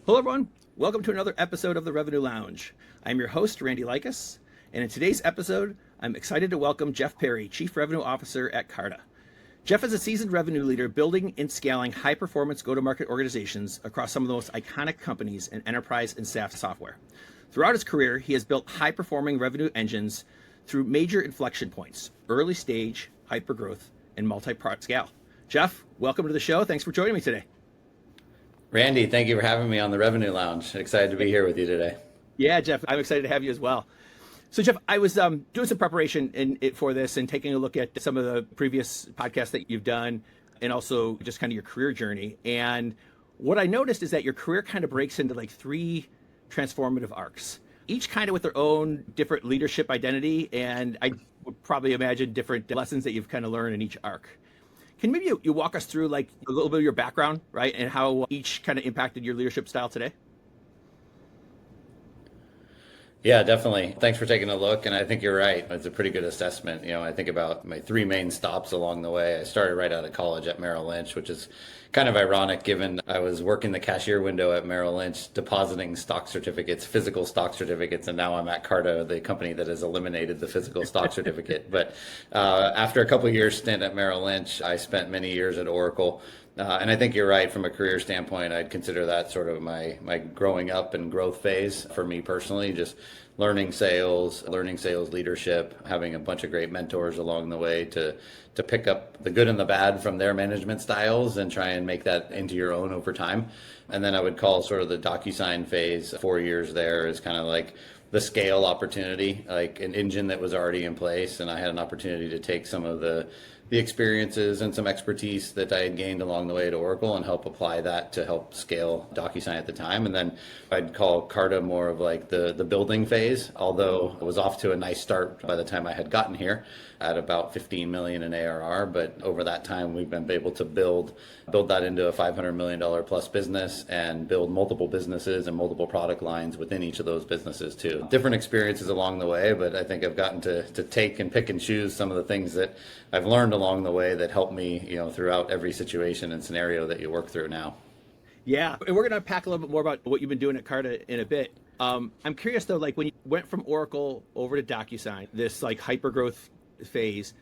Hello, everyone. Welcome to another episode of the Revenue Lounge. I'm your host, Randy Likas, and in today's episode, I'm excited to welcome Jeff Perry, Chief Revenue Officer at Carta. Jeff is a seasoned revenue leader building and scaling high-performance go-to-market organizations across some of the most iconic companies in enterprise and SaaS software. Throughout his career, he has built high-performing revenue engines through major inflection points, early stage, hyper-growth, and multi-product scale. Jeff, welcome to the show. Thanks for joining me today. Randy, thank you for having me on the Revenue Lounge. Excited to be here with you today. Yeah, Jeff, I'm excited to have you as well. So, Jeff, I was doing some preparation for this and taking a look at some of the previous podcasts that you've done and also just kind of your career journey. And what I noticed is that your career kind of breaks into like three transformative arcs, each kind of with their own different leadership identity. And I would probably imagine different lessons that you've kind of learned in each arc. Can maybe you walk us through like a little bit of your background, right? And how each kind of impacted your leadership style today? Yeah, definitely. Thanks for taking a look. And I think you're right. It's a pretty good assessment. I think about my three main stops along the way. I started right out of college at Merrill Lynch, which is kind of ironic given I was working the cashier window at Merrill Lynch, depositing stock certificates, physical stock certificates, and now I'm at Carta, the company that has eliminated the physical stock certificate. But after a couple of years stint at Merrill Lynch, I spent many years at Oracle. And I think you're right from a career standpoint. I'd consider that sort of my growing up and growth phase for me personally, just learning sales leadership, having a bunch of great mentors along the way to pick up the good and the bad from their management styles and try and make that into your own over time. And then I would call sort of the DocuSign phase, 4 years there, is kind of like the scale opportunity, like an engine that was already in place. And I had an opportunity to take some of the experiences and some expertise that I had gained along the way at Oracle and help apply that to help scale DocuSign at the time. And then I'd call Carta more of like the building phase, although it was off to a nice start by the time I had gotten here at about 15 million in ARR. But over that time, we've been able to build that into a $500 million plus business and build multiple businesses and multiple product lines within each of those businesses too. Different experiences along the way, but I think I've gotten to take and pick and choose some of the things that I've learned along the way that help me, throughout every situation and scenario that you work through now. Yeah, and we're going to unpack a little bit more about what you've been doing at Carta in a bit. I'm curious though, like when you went from Oracle over to DocuSign, this like hyper growth phase,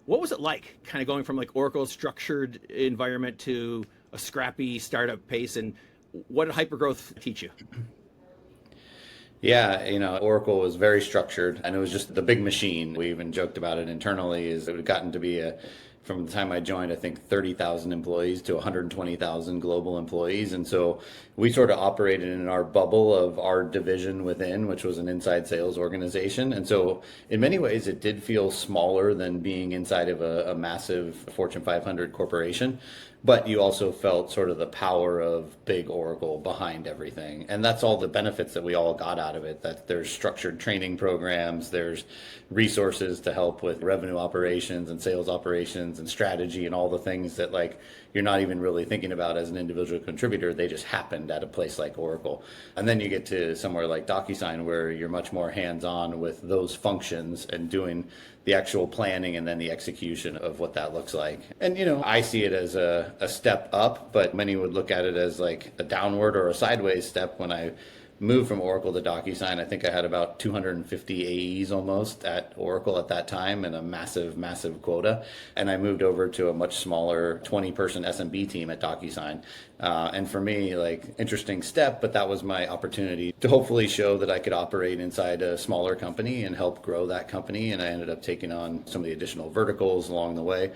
what was it like kind of going from like Oracle's structured environment to a scrappy startup pace, and what did hyper growth teach you? Yeah, Oracle was very structured and it was just the big machine. We even joked about it internally, is it had gotten to be from the time I joined, I think 30,000 employees to 120,000 global employees. And so we sort of operated in our bubble of our division within, which was an inside sales organization. And so in many ways, it did feel smaller than being inside of a massive Fortune 500 corporation. But you also felt sort of the power of big Oracle behind everything. And that's all the benefits that we all got out of it, that there's structured training programs, there's resources to help with revenue operations and sales operations and strategy and all the things that like you're not even really thinking about as an individual contributor. They just happened at a place like Oracle. And then you get to somewhere like DocuSign where you're much more hands-on with those functions and doing the actual planning and then the execution of what that looks like. And, I see it as a step up, but many would look at it as like a downward or a sideways step. When I moved from Oracle to DocuSign, I think I had about 250 AEs almost at Oracle at that time and a massive quota. And I moved over to a much smaller 20-person SMB team at DocuSign. And for me, like, interesting step, but that was my opportunity to hopefully show that I could operate inside a smaller company and help grow that company. And I ended up taking on some of the additional verticals along the way.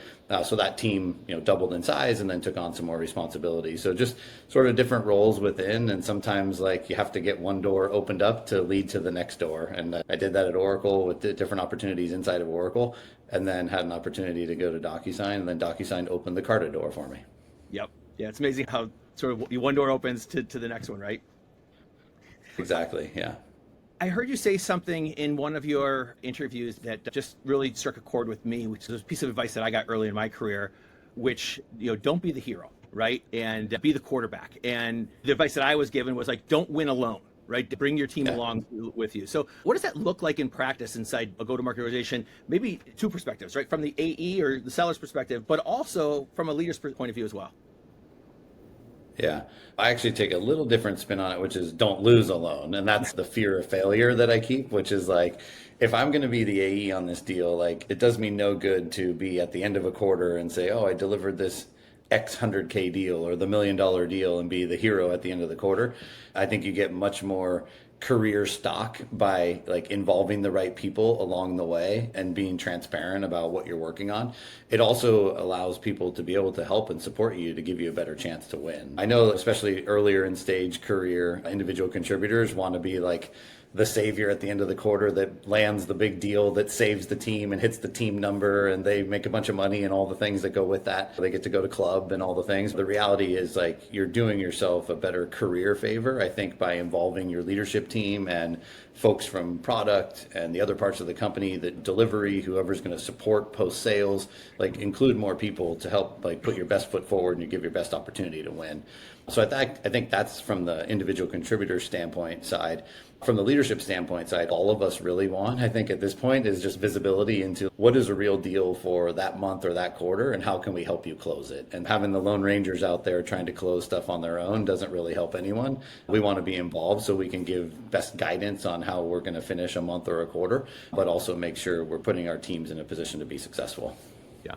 So that team, doubled in size and then took on some more responsibility. So just sort of different roles within. And sometimes like you have to get one door opened up to lead to the next door. And I did that at Oracle with the different opportunities inside of Oracle, and then had an opportunity to go to DocuSign, and then DocuSign opened the Carta door for me. Yep. Yeah, it's amazing how sort of one door opens to the next one, right? Exactly, yeah. I heard you say something in one of your interviews that just really struck a chord with me, which is a piece of advice that I got early in my career, which, don't be the hero, right? And be the quarterback. And the advice that I was given was like, don't win alone, right? To bring your team along with you. So what does that look like in practice inside a go-to-market organization? Maybe two perspectives, right? From the AE or the seller's perspective, but also from a leader's point of view as well. Yeah. I actually take a little different spin on it, which is don't lose alone. And that's the fear of failure that I keep, which is like, if I'm going to be the AE on this deal, like it does me no good to be at the end of a quarter and say, oh, I delivered this X 100K deal or the $1 million deal and be the hero at the end of the quarter. I think you get much more career stock by like involving the right people along the way and being transparent about what you're working on. It also allows people to be able to help and support you to give you a better chance to win. I know especially earlier in stage career, individual contributors want to be like the savior at the end of the quarter that lands the big deal that saves the team and hits the team number, and they make a bunch of money and all the things that go with that. They get to go to club and all the things. The reality is like you're doing yourself a better career favor, I think, by involving your leadership team and folks from product and the other parts of the company, that delivery, whoever's going to support post sales, like include more people to help like put your best foot forward and you give your best opportunity to win. So I think that's from the individual contributor standpoint side. From the leadership standpoint side, all of us really want, I think at this point, is just visibility into what is a real deal for that month or that quarter and how can we help you close it. And having the Lone Rangers out there trying to close stuff on their own doesn't really help anyone. We want to be involved so we can give best guidance on how we're going to finish a month or a quarter, but also make sure we're putting our teams in a position to be successful. Yeah.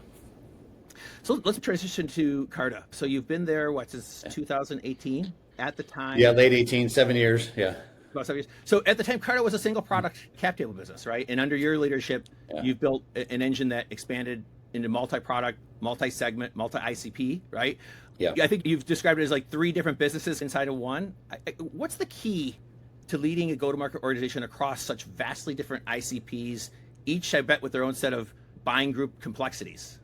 So let's transition to Carta. So you've been there, since 2018 at the time? Yeah, late 18, 7 years. Yeah. About 7 years. So at the time, Carta was a single product cap table business, right? And under your leadership, you've built an engine that expanded into multi-product, multi-segment, multi-ICP, right? Yeah. I think you've described it as like 3 different businesses inside of one. What's the key to leading a go-to-market organization across such vastly different ICPs, each, I bet, with their own set of buying group complexities?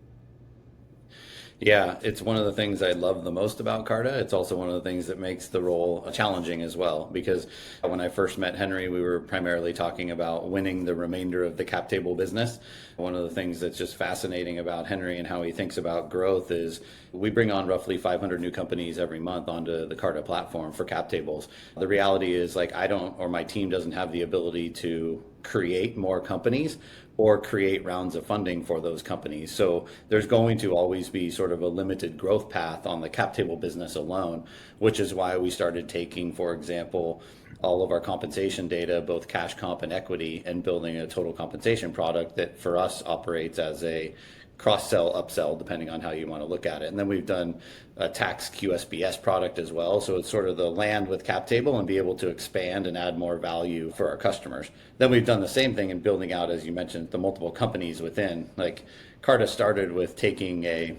Yeah, it's one of the things I love the most about Carta. It's also one of the things that makes the role challenging as well, because when I first met Henry, we were primarily talking about winning the remainder of the cap table business. One of the things that's just fascinating about Henry and how he thinks about growth is we bring on roughly 500 new companies every month onto the Carta platform for cap tables. The reality is like I don't, or my team doesn't have the ability to create more companies or create rounds of funding for those companies. So there's going to always be sort of a limited growth path on the cap table business alone, which is why we started taking, for example, all of our compensation data, both cash comp and equity, and building a total compensation product that for us operates as a cross-sell, upsell, depending on how you want to look at it. And then we've done a tax QSBS product as well. So it's sort of the land with cap table and be able to expand and add more value for our customers. Then we've done the same thing in building out, as you mentioned, the multiple companies within. Like Carta started with taking a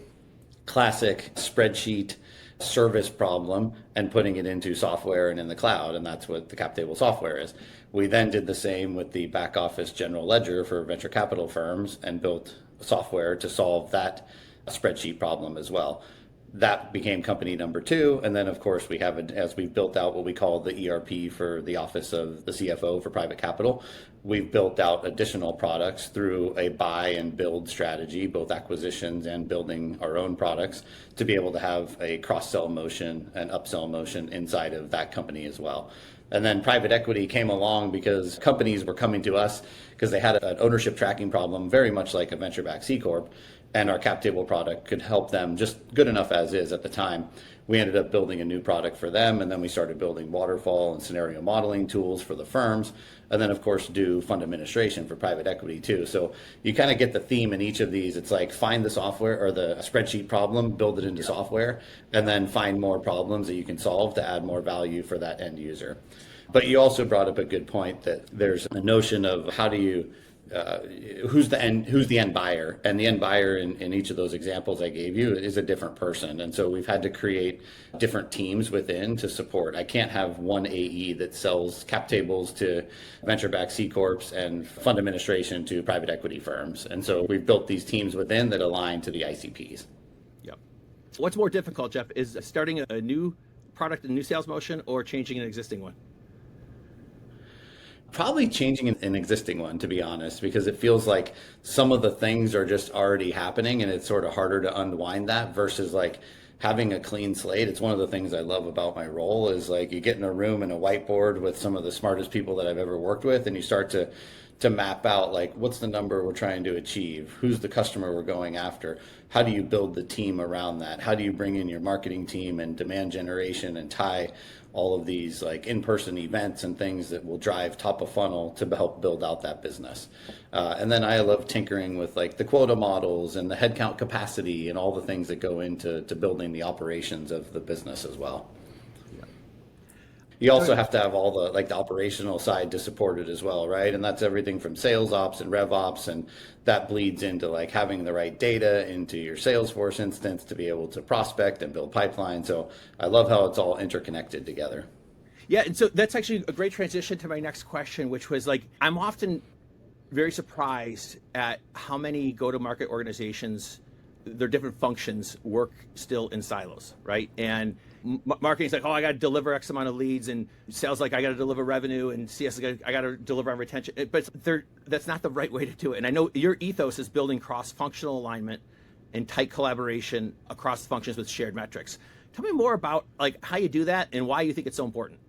classic spreadsheet service problem and putting it into software and in the cloud, and that's what the cap table software is. We then did the same with the back office general ledger for venture capital firms and built software to solve that spreadsheet problem as well. That became company number 2. And then, of course, we have, as we've built out what we call the ERP for the office of the CFO for private capital, we've built out additional products through a buy and build strategy, both acquisitions and building our own products, to be able to have a cross-sell motion and upsell motion inside of that company as well. And then private equity came along because companies were coming to us because they had an ownership tracking problem, very much like a venture-backed C Corp, and our cap table product could help them just good enough as is at the time. We ended up building a new product for them, and then we started building waterfall and scenario modeling tools for the firms, and then, of course, do fund administration for private equity too. So you kind of get the theme in each of these. It's like find the software or the spreadsheet problem, build it into software, and then find more problems that you can solve to add more value for that end user. But you also brought up a good point that there's a notion of how do you who's the end buyer, and the end buyer in each of those examples I gave you is a different person, and so we've had to create different teams within to support. I can't have one AE that sells cap tables to venture-backed C corps and fund administration to private equity firms, and so we've built these teams within that align to the ICPs. Yep. What's more difficult, Jeff, is starting a new product, a new sales motion, or changing an existing one? Probably changing an existing one, to be honest, because it feels like some of the things are just already happening and it's sort of harder to unwind that versus like having a clean slate. It's one of the things I love about my role is like you get in a room and a whiteboard with some of the smartest people that I've ever worked with and you start to to map out like what's the number we're trying to achieve, who's the customer we're going after, how do you build the team around that, how do you bring in your marketing team and demand generation and tie all of these like in-person events and things that will drive top of funnel to help build out that business. And then I love tinkering with like the quota models and the headcount capacity and all the things that go into building the operations of the business as well. You also have to have all the like the operational side to support it as well, right? And that's everything from sales ops and rev ops, and that bleeds into like having the right data into your Salesforce instance to be able to prospect and build pipeline. So I love how it's all interconnected together. Yeah, and so that's actually a great transition to my next question, which was like, I'm often very surprised at how many go-to-market organizations, their different functions work still in silos, right? And marketing's like, oh, I got to deliver X amount of leads, and sales like I got to deliver revenue, and CS I got to deliver on retention. But that's not the right way to do it. And I know your ethos is building cross-functional alignment and tight collaboration across functions with shared metrics. Tell me more about like how you do that and why you think it's so important.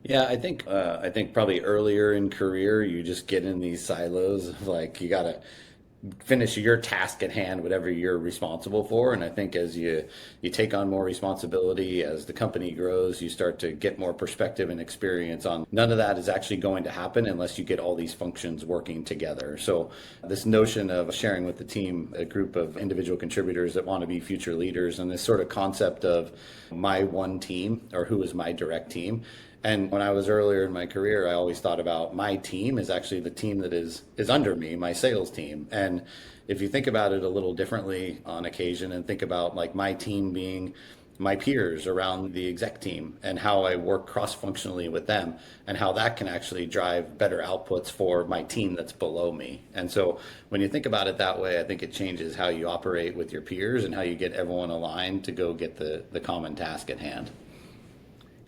Yeah, I think probably earlier in career you just get in these silos of like you gotta finish your task at hand, whatever you're responsible for. And I think as you take on more responsibility, as the company grows, you start to get more perspective and experience on none of that is actually going to happen unless you get all these functions working together. So this notion of sharing with the team, a group of individual contributors that want to be future leaders, and this sort of concept of my one team or who is my direct team. And when I was earlier in my career, I always thought about my team is actually the team that is under me, my sales team. And if you think about it a little differently on occasion and think about like my team being my peers around the exec team and how I work cross-functionally with them and how that can actually drive better outputs for my team that's below me. And so when you think about it that way, I think it changes how you operate with your peers and how you get everyone aligned to go get the common task at hand.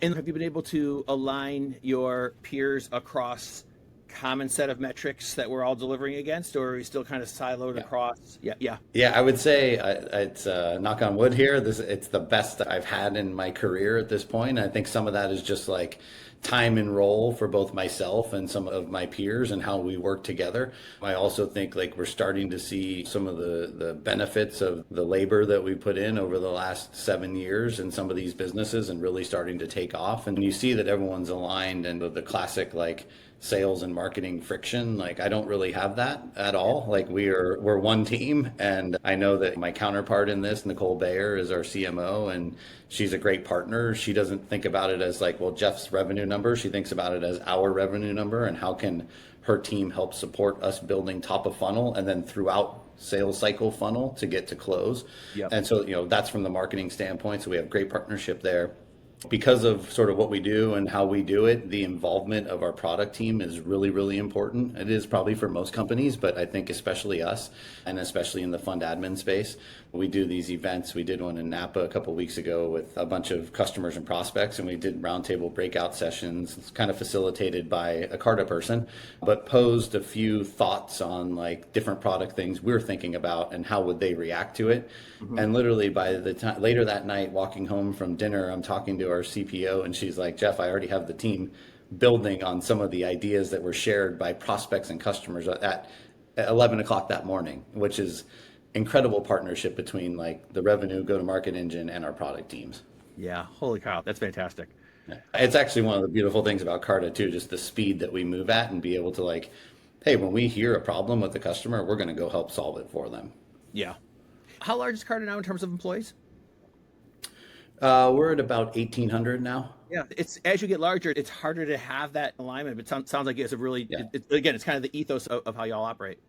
And have you been able to align your peers across common set of metrics that we're all delivering against, or are you still kind of siloed across? Yeah. I would say it's knock on wood here. It's the best that I've had in my career at this point. I think some of that is just like time and role for both myself and some of my peers and how we work together. I also think like we're starting to see some of the benefits of the labor that we put in over the last 7 years in some of these businesses and really starting to take off. And you see that everyone's aligned, and the classic like sales and marketing friction, like I don't really have that at all. Like we're one team, and I know that my counterpart in this, Nicole Bayer, is our CMO, and she's a great partner. She doesn't think about it as like, well, Jeff's revenue number. She thinks about it as our revenue number and how can her team help support us building top of funnel and then throughout sales cycle funnel to get to close. Yep. And so, that's from the marketing standpoint. So we have great partnership there. Because of sort of what we do and how we do it, the involvement of our product team is really, really important. It is probably for most companies, but I think especially us, and especially in the fund admin space, we do these events. We did one in Napa a couple of weeks ago with a bunch of customers and prospects, and we did roundtable breakout sessions. It's kind of facilitated by a Carta person, but posed a few thoughts on like different product things we're thinking about and how would they react to it. Mm-hmm. And literally by the time later that night, walking home from dinner, I'm talking to our CPO, and she's like, Jeff, I already have the team building on some of the ideas that were shared by prospects and customers at 11 o'clock that morning, which is incredible partnership between like the revenue go-to-market engine and our product teams. Yeah, holy cow, that's fantastic. It's actually one of the beautiful things about Carta too, just the speed that we move at and be able to like, hey, when we hear a problem with the customer, we're going to go help solve it for them. Yeah. How large is Carta now in terms of employees? We're at about 1,800 now. Yeah, it's as you get larger, it's harder to have that alignment. But it sounds like it's a really, again, it's kind of the ethos of how y'all operate.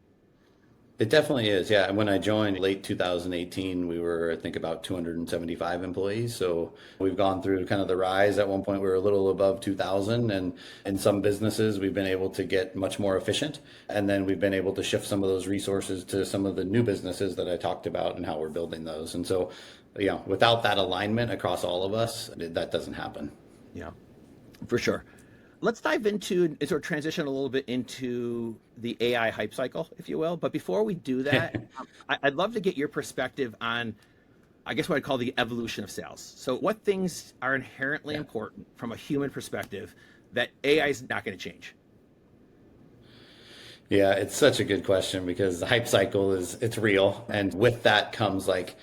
It definitely is, yeah. When I joined late 2018, we were, I think, about 275 employees. So we've gone through kind of the rise. At one point, we were a little above 2,000. And in some businesses, we've been able to get much more efficient. And then we've been able to shift some of those resources to some of the new businesses that I talked about and how we're building those. And so, without that alignment across all of us, that doesn't happen. Yeah, for sure. Let's dive into and sort of transition a little bit into the AI hype cycle, if you will. But before we do that, I'd love to get your perspective on, I guess, what I'd call the evolution of sales. So what things are inherently important from a human perspective that AI is not going to change? Yeah, it's such a good question because the hype cycle it's real. And with that comes like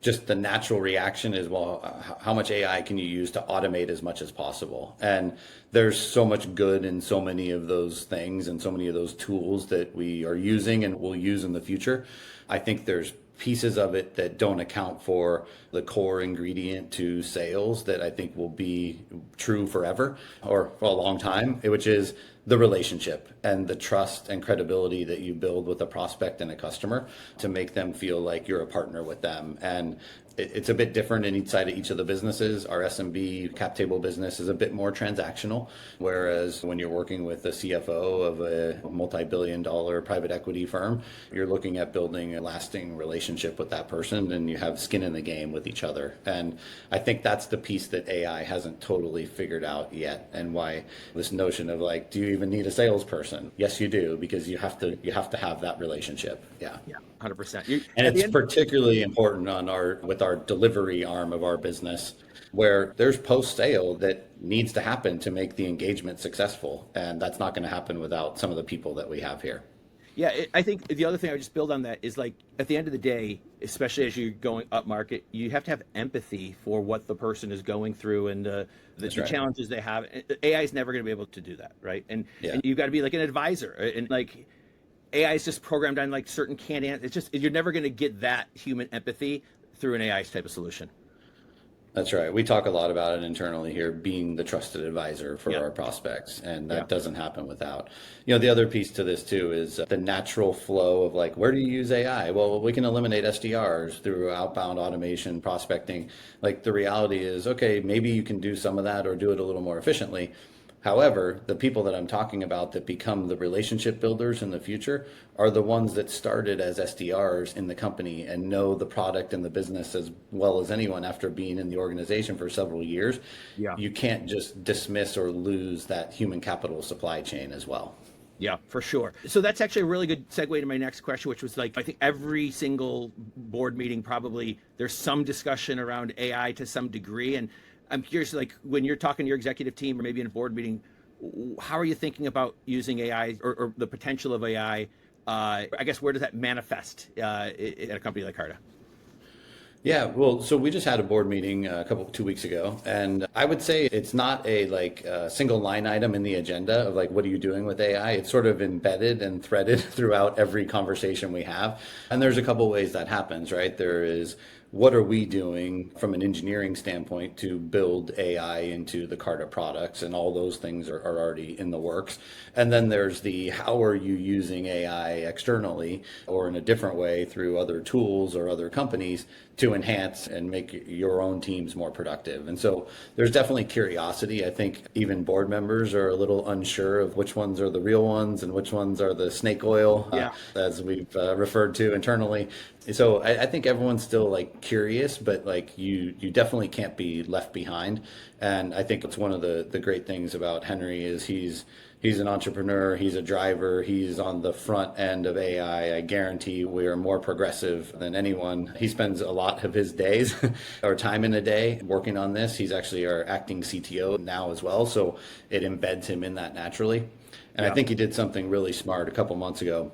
just the natural reaction is, well, how much AI can you use to automate as much as possible? And there's so much good in so many of those things and so many of those tools that we are using and will use in the future. I think there's pieces of it that don't account for the core ingredient to sales that I think will be true forever or for a long time, which is the relationship and the trust and credibility that you build with a prospect and a customer to make them feel like you're a partner with them. And it's a bit different in each side of each of the businesses. Our SMB cap table business is a bit more transactional, whereas when you're working with the CFO of a multi-billion dollar private equity firm, you're looking at building a lasting relationship with that person and you have skin in the game with each other. And I think that's the piece that AI hasn't totally figured out yet, and why this notion of like, do you even need a salesperson? Yes, you do, because you have to have that relationship. Yeah. Yeah, 100%. And it's particularly important on with our delivery arm of our business, where there's post sale that needs to happen to make the engagement successful. And that's not going to happen without some of the people that we have here. Yeah, I think the other thing I would just build on that is like at the end of the day, especially as you're going up market, you have to have empathy for what the person is going through and the Right. challenges they have. AI is never going to be able to do that, right? And Yeah. and you've got to be like an advisor, and like AI is just programmed on like certain canned answers. It's just you're never going to get that human empathy through an AI type of solution. That's right. We talk a lot about it internally here, being the trusted advisor for Yeah. our prospects, and that Yeah. doesn't happen without. The other piece to this too is the natural flow of like, where do you use AI? Well, we can eliminate SDRs through outbound automation, prospecting. Like the reality is, okay, maybe you can do some of that or do it a little more efficiently. However, the people that I'm talking about that become the relationship builders in the future are the ones that started as SDRs in the company and know the product and the business as well as anyone after being in the organization for several years. Yeah. You can't just dismiss or lose that human capital supply chain as well. Yeah, for sure. So that's actually a really good segue to my next question, which was like, I think every single board meeting, probably there's some discussion around AI to some degree. And I'm curious, like when you're talking to your executive team or maybe in a board meeting, how are you thinking about using AI or the potential of AI? I guess, where does that manifest at a company like Carta? Yeah, well, so we just had a board meeting 2 weeks ago, and I would say it's not a single line item in the agenda of like, what are you doing with AI? It's sort of embedded and threaded throughout every conversation we have. And there's a couple ways that happens, right? There is, what are we doing from an engineering standpoint to build AI into the Carta products? And all those things are already in the works. And then there's the, how are you using AI externally or in a different way through other tools or other companies to enhance and make your own teams more productive? And so there's definitely curiosity. I think even board members are a little unsure of which ones are the real ones and which ones are the snake oil, as we've referred to internally. So I think everyone's still like curious, but like you definitely can't be left behind. And I think it's one of the great things about Henry is he's an entrepreneur, he's a driver, he's on the front end of AI. I guarantee we are more progressive than anyone. He spends a lot of his days or time in a day working on this. He's actually our acting CTO now as well, so it embeds him in that naturally. And I think he did something really smart a couple months ago.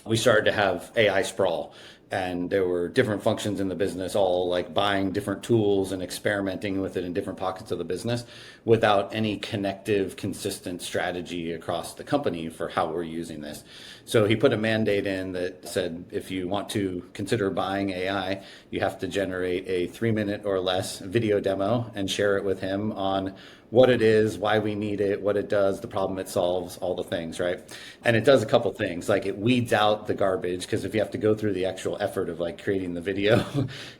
We started to have AI sprawl. And there were different functions in the business, all like buying different tools and experimenting with it in different pockets of the business without any connective, consistent strategy across the company for how we're using this. So he put a mandate in that said, if you want to consider buying AI, you have to generate a 3-minute or less video demo and share it with him on what it is, why we need it, what it does, the problem it solves, all the things, right? And it does a couple things, like it weeds out the garbage, because if you have to go through the actual effort of like creating the video,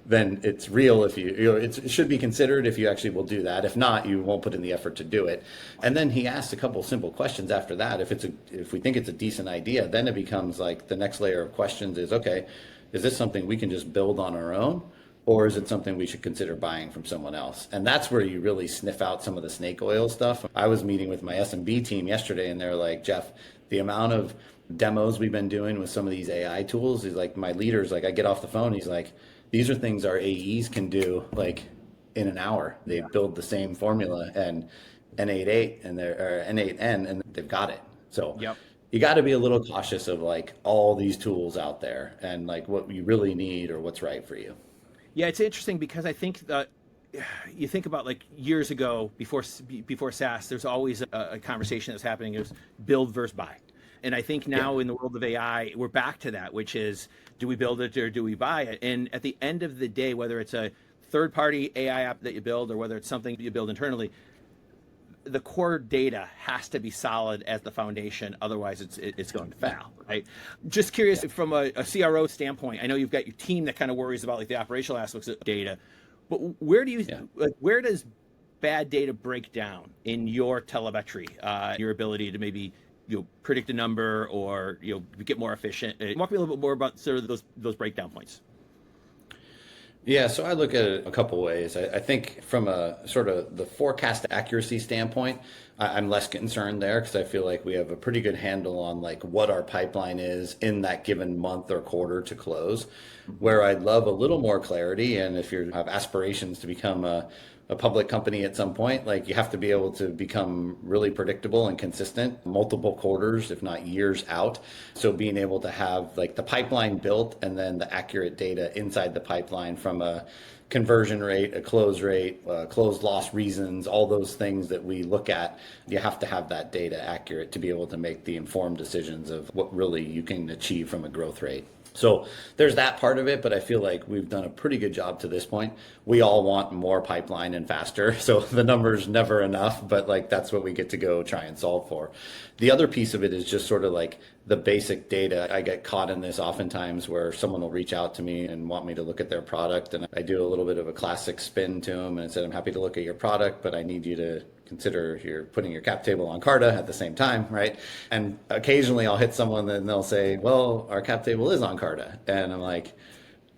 then it's real. If it should be considered if you actually will do that. If not, you won't put in the effort to do it. And then he asked a couple simple questions after that. If we think it's a decent idea, then it becomes like the next layer of questions is, okay, is this something we can just build on our own? Or is it something we should consider buying from someone else? And that's where you really sniff out some of the snake oil stuff. I was meeting with my SMB team yesterday, and they're like, Jeff, the amount of demos we've been doing with some of these AI tools is like, my leader's like, I get off the phone, he's like, these are things our AEs can do like in an hour. They build the same formula and N88 and N8N and they've got it. So you got to be a little cautious of like all these tools out there and like what you really need or what's right for you. Yeah, it's interesting because I think that you think about like years ago before SaaS, there's always a conversation that's happening is build versus buy. And I think Yeah. now in the world of AI, we're back to that, which is do we build it or do we buy it? And at the end of the day, whether it's a third party AI app that you build or whether it's something you build internally, the core data has to be solid as the foundation. Otherwise, it's going to fail, right? Just curious from a CRO standpoint. I know you've got your team that kind of worries about like the operational aspects of data, but where do you like where does bad data break down in your telemetry, your ability to maybe predict a number or get more efficient? Walk me a little bit more about sort of those breakdown points. Yeah, so I look at it a couple ways. I think from a sort of the forecast accuracy standpoint, I'm less concerned there because I feel like we have a pretty good handle on like what our pipeline is in that given month or quarter to close. Where I'd love a little more clarity, and if you have aspirations to become a public company at some point, like you have to be able to become really predictable and consistent multiple quarters, if not years out. So being able to have like the pipeline built and then the accurate data inside the pipeline from a conversion rate, a close rate, close loss reasons, all those things that we look at, you have to have that data accurate to be able to make the informed decisions of what really you can achieve from a growth rate. So there's that part of it, but I feel like we've done a pretty good job to this point. We all want more pipeline and faster, so the number's never enough, but like that's what we get to go try and solve for. The other piece of it is just sort of like the basic data. I get caught in this oftentimes where someone will reach out to me and want me to look at their product, and I do a little bit of a classic spin to them and said, I'm happy to look at your product, but I need you to consider you're putting your cap table on Carta at the same time, right? And occasionally I'll hit someone and they'll say, well, our cap table is on Carta. And I'm like,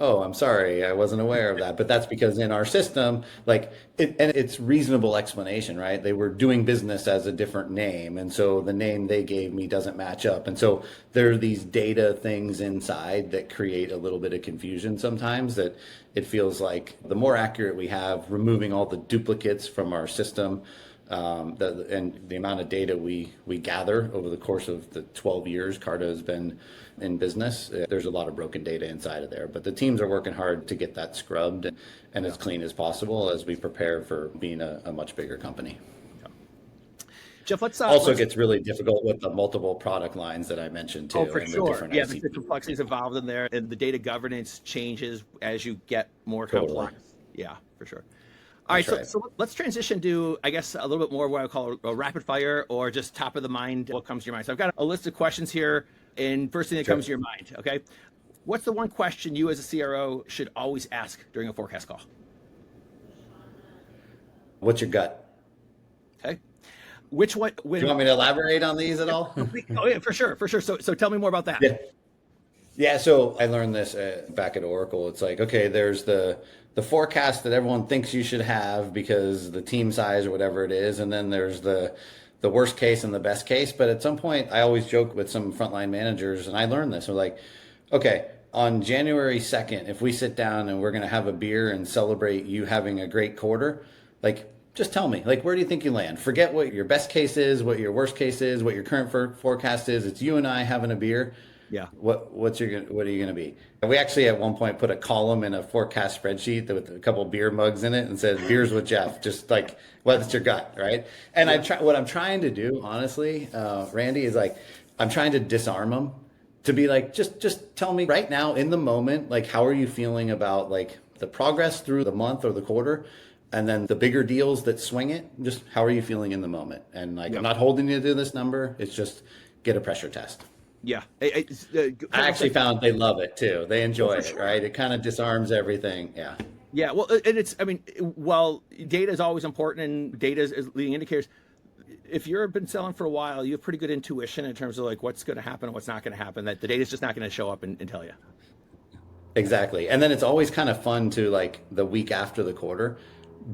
oh, I'm sorry, I wasn't aware of that. But that's because in our system, like, and it's reasonable explanation, right? They were doing business as a different name. And so the name they gave me doesn't match up. And so there are these data things inside that create a little bit of confusion sometimes that it feels like the more accurate we have, removing all the duplicates from our system, and the amount of data we gather over the course of the 12 years Carta has been in business, there's a lot of broken data inside of there. But the teams are working hard to get that scrubbed and as clean as possible as we prepare for being a much bigger company. Jeff, let's gets really difficult with the multiple product lines that I mentioned too. Oh, for and sure. The different The complexities involved in there, and the data governance changes as you get more complex. Yeah, for sure. All right, so let's transition to, I guess, a little bit more what I call a rapid fire or just top of the mind, what comes to your mind. So I've got a list of questions here, and first thing that comes to your mind, okay? What's the one question you as a CRO should always ask during a forecast call? What's your gut? Okay. Which one? Do you want me to elaborate on these at all? Oh yeah, for sure. So tell me more about that. Yeah, so I learned this back at Oracle. It's like, okay, there's the forecast that everyone thinks you should have because the team size or whatever it is, and then there's the worst case and the best case. But at some point, I always joke with some frontline managers, and I learned this. We're like, okay, on January 2nd, if we sit down and we're going to have a beer and celebrate you having a great quarter, like, just tell me, like, where do you think you land? Forget what your best case is, what your worst case is, what your current forecast is. It's you and I having a beer. Yeah. What are you going to be? And we actually at one point put a column in a forecast spreadsheet with a couple beer mugs in it and said beers with Jeff, just like what's your gut, right? And what I'm trying to do, honestly, Randy, is like I'm trying to disarm them to be like just tell me right now in the moment, like how are you feeling about like the progress through the month or the quarter, and then the bigger deals that swing it. Just how are you feeling in the moment? And like I'm not holding you to this number. It's just get a pressure test. Yeah. I actually found they love it too. They enjoy it, right? It kind of disarms everything. Yeah. Yeah. Well, and it's, I mean, while data is always important and data is leading indicators, if you've been selling for a while, you have pretty good intuition in terms of like what's going to happen and what's not going to happen, that the data is just not going to show up and tell you. Exactly. And then it's always kind of fun to like the week after the quarter,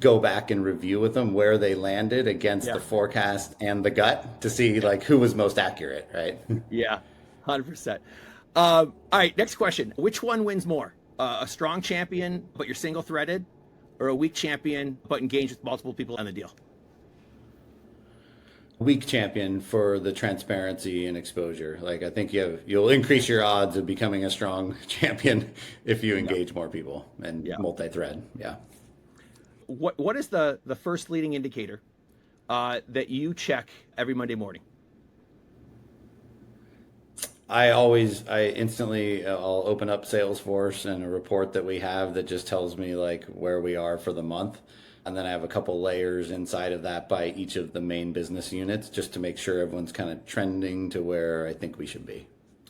go back and review with them where they landed against the forecast and the gut to see like who was most accurate, right? Yeah. 100%. All right, next question. Which one wins more? A strong champion, but you're single-threaded, or a weak champion, but engaged with multiple people on the deal? weak champion for the transparency and exposure. Like I think you'll increase your odds of becoming a strong champion if you Yeah. engage more people and Yeah. multi-thread. Yeah. What is the first leading indicator that you check every Monday morning? I instantly, I'll open up Salesforce and a report that we have that just tells me like where we are for the month. And then I have a couple layers inside of that by each of the main business units just to make sure everyone's kind of trending to where I think we should be.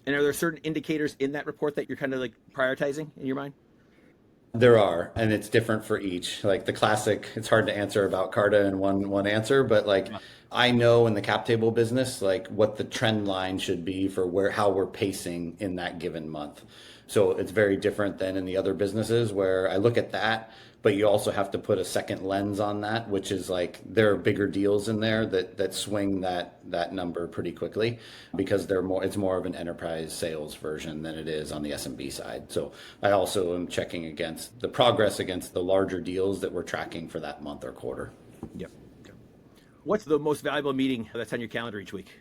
And are there certain indicators in that report that you're kind of like prioritizing in your mind? There are, and it's different for each. Like the classic, it's hard to answer about Carta in one answer, but like Yeah. I know in the cap table business, like what the trend line should be for where how we're pacing in that given month. So it's very different than in the other businesses where I look at that, but you also have to put a second lens on that, which is like there are bigger deals in there that swing that number pretty quickly because it's more of an enterprise sales version than it is on the SMB side. So I also am checking against the progress against the larger deals that we're tracking for that month or quarter. Yep. Okay. What's the most valuable meeting that's on your calendar each week?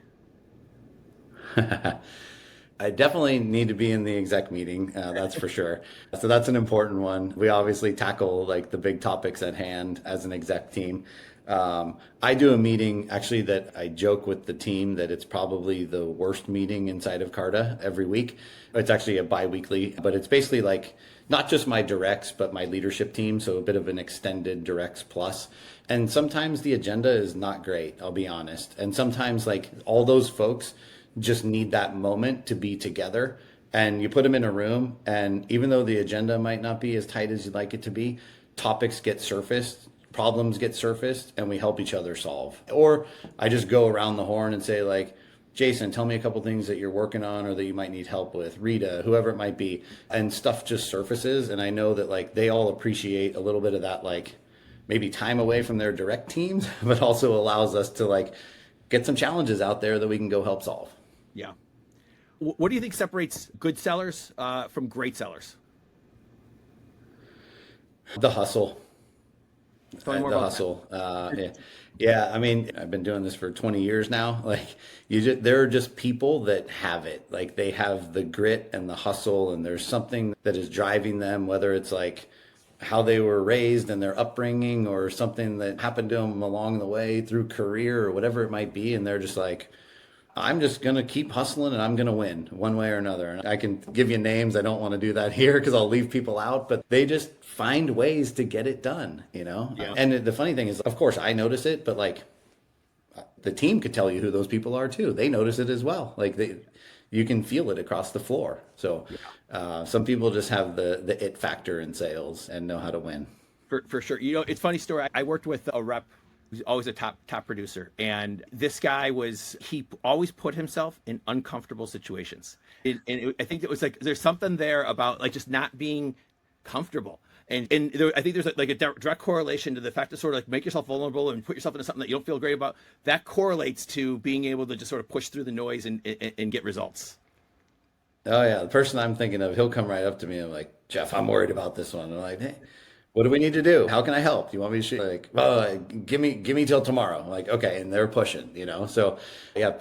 I definitely need to be in the exec meeting, that's for sure. So that's an important one. We obviously tackle like the big topics at hand as an exec team. I do a meeting actually that I joke with the team that it's probably the worst meeting inside of Carta every week. It's actually a bi-weekly, but it's basically like not just my directs, but my leadership team. So a bit of an extended directs plus. And sometimes the agenda is not great, I'll be honest. And sometimes like all those folks just need that moment to be together, and you put them in a room, and even though the agenda might not be as tight as you'd like it to be, topics get surfaced, problems get surfaced, and we help each other solve. Or I just go around the horn and say like, Jason, tell me a couple things that you're working on or that you might need help with, Rita, whoever it might be, and stuff just surfaces. And I know that like they all appreciate a little bit of that, like maybe time away from their direct teams, but also allows us to like get some challenges out there that we can go help solve. Yeah. What do you think separates good sellers from great sellers? The hustle. Tell me more The about that. hustle. Yeah. I mean, I've been doing this for 20 years now. Like, there are just people that have it. Like, they have the grit and the hustle, and there's something that is driving them, whether it's like how they were raised and their upbringing, or something that happened to them along the way through career or whatever it might be. And they're just like, I'm just going to keep hustling and I'm going to win one way or another. And I can give you names. I don't want to do that here because I'll leave people out, but they just find ways to get it done, you know? Yeah. And the funny thing is, of course, I notice it, but like the team could tell you who those people are too. They notice it as well. Like you can feel it across the floor. So some people just have the it factor in sales and know how to win. For sure. You know, it's a funny story. I worked with a rep who's always a top producer, and this guy he always put himself in uncomfortable situations. I think it was like there's something there about like just not being comfortable. And I think there's like a direct correlation to the fact to sort of like make yourself vulnerable and put yourself into something that you don't feel great about. That correlates to being able to just sort of push through the noise and get results. Oh yeah, the person I'm thinking of, he'll come right up to me and like, Jeff, I'm worried about this one. I'm like, hey, what do we need to do? How can I help? Do you want me to shoot? Like, well, give me till tomorrow. I'm like, okay, and they're pushing, you know. So yeah,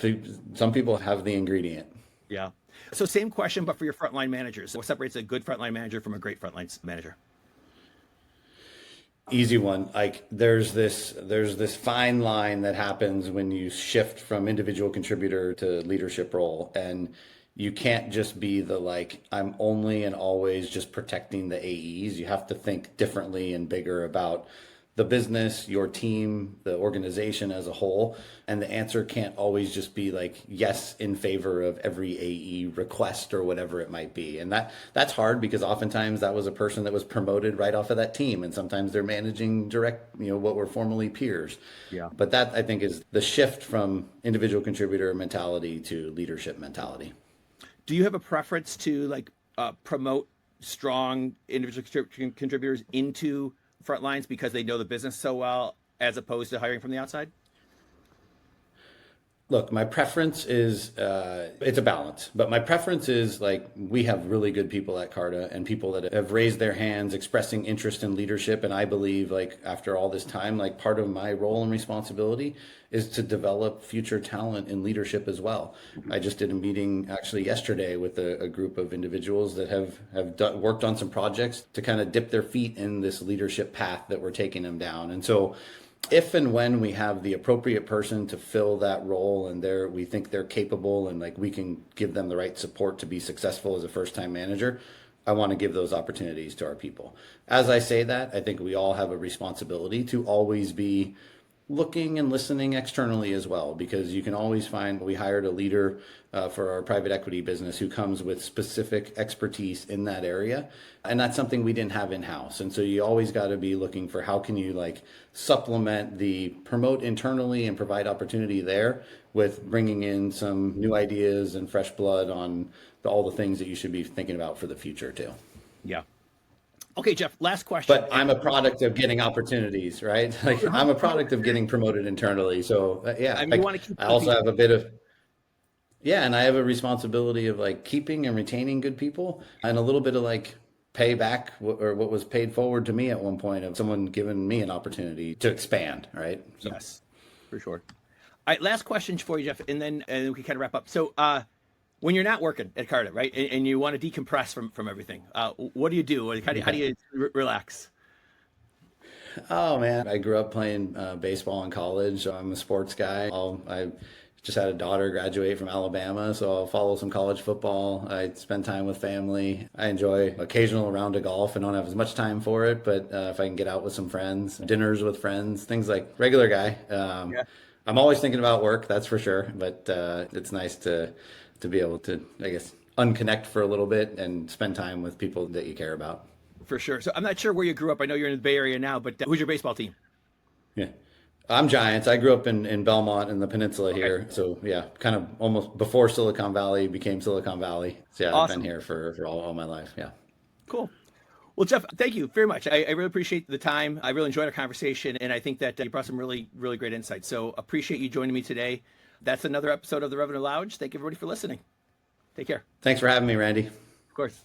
some people have the ingredient. Yeah. So same question, but for your frontline managers. What separates a good frontline manager from a great frontline manager? Easy one. Like there's this fine line that happens when you shift from individual contributor to leadership role, and you can't just be the like I'm only and always just protecting the AEs. You have to think differently and bigger about the business, your team, the organization as a whole. And the answer can't always just be like yes in favor of every AE request or whatever it might be. And that's hard because oftentimes that was a person that was promoted right off of that team, and sometimes they're managing direct, you know, what were formerly peers. Yeah. But that I think is the shift from individual contributor mentality to leadership mentality. Do you have a preference to like promote strong individual contributors into front lines because they know the business so well, as opposed to hiring from the outside? Look, my preference is it's a balance, but my preference is like we have really good people at Carta and people that have raised their hands expressing interest in leadership. And I believe like after all this time, like part of my role and responsibility is to develop future talent in leadership as well. I just did a meeting actually yesterday with a group of individuals that have worked on some projects to kind of dip their feet in this leadership path that we're taking them down. And so if and when we have the appropriate person to fill that role and we think they're capable and like we can give them the right support to be successful as a first time manager, I want to give those opportunities to our people. As I say that, I think we all have a responsibility to always be looking and listening externally as well, because you can always find, we hired a leader for our private equity business who comes with specific expertise in that area. And that's something we didn't have in-house. And so you always got to be looking for how can you like supplement the promote internally and provide opportunity there with bringing in some new ideas and fresh blood on all the things that you should be thinking about for the future too. Yeah. Okay, Jeff, last question. But I'm a product of getting opportunities, right? Like I'm a product of getting promoted internally. So yeah, I mean, you want to keep I also have a bit of, yeah, and I have a responsibility of like keeping and retaining good people and a little bit of like pay back what was paid forward to me at one point of someone giving me an opportunity to expand, right? So. Yes, for sure. All right, last question for you, Jeff, and then we can kind of wrap up. So when you're not working at Carta, right, and you want to decompress from everything, what do you do? How do you relax? Oh man, I grew up playing baseball in college. So I'm a sports guy. I just had a daughter graduate from Alabama, so I'll follow some college football. I spend time with family. I enjoy occasional round of golf. I don't have as much time for it, but if I can get out with some friends, dinners with friends, things like regular guy. Yeah. I'm always thinking about work, that's for sure. But it's nice to be able to, I guess, unconnect for a little bit and spend time with people that you care about. For sure. So I'm not sure where you grew up. I know you're in the Bay Area now, but who's your baseball team? Yeah. I'm Giants. I grew up in Belmont in the peninsula here. So yeah, kind of almost before Silicon Valley became Silicon Valley. So yeah, awesome. I've been here for all my life. Yeah. Cool. Well, Jeff, thank you very much. I really appreciate the time. I really enjoyed our conversation, and I think that you brought some really, really great insights. So appreciate you joining me today. That's another episode of the Revenue Lounge. Thank you, everybody, for listening. Take care. Thanks for having me, Randy. Of course.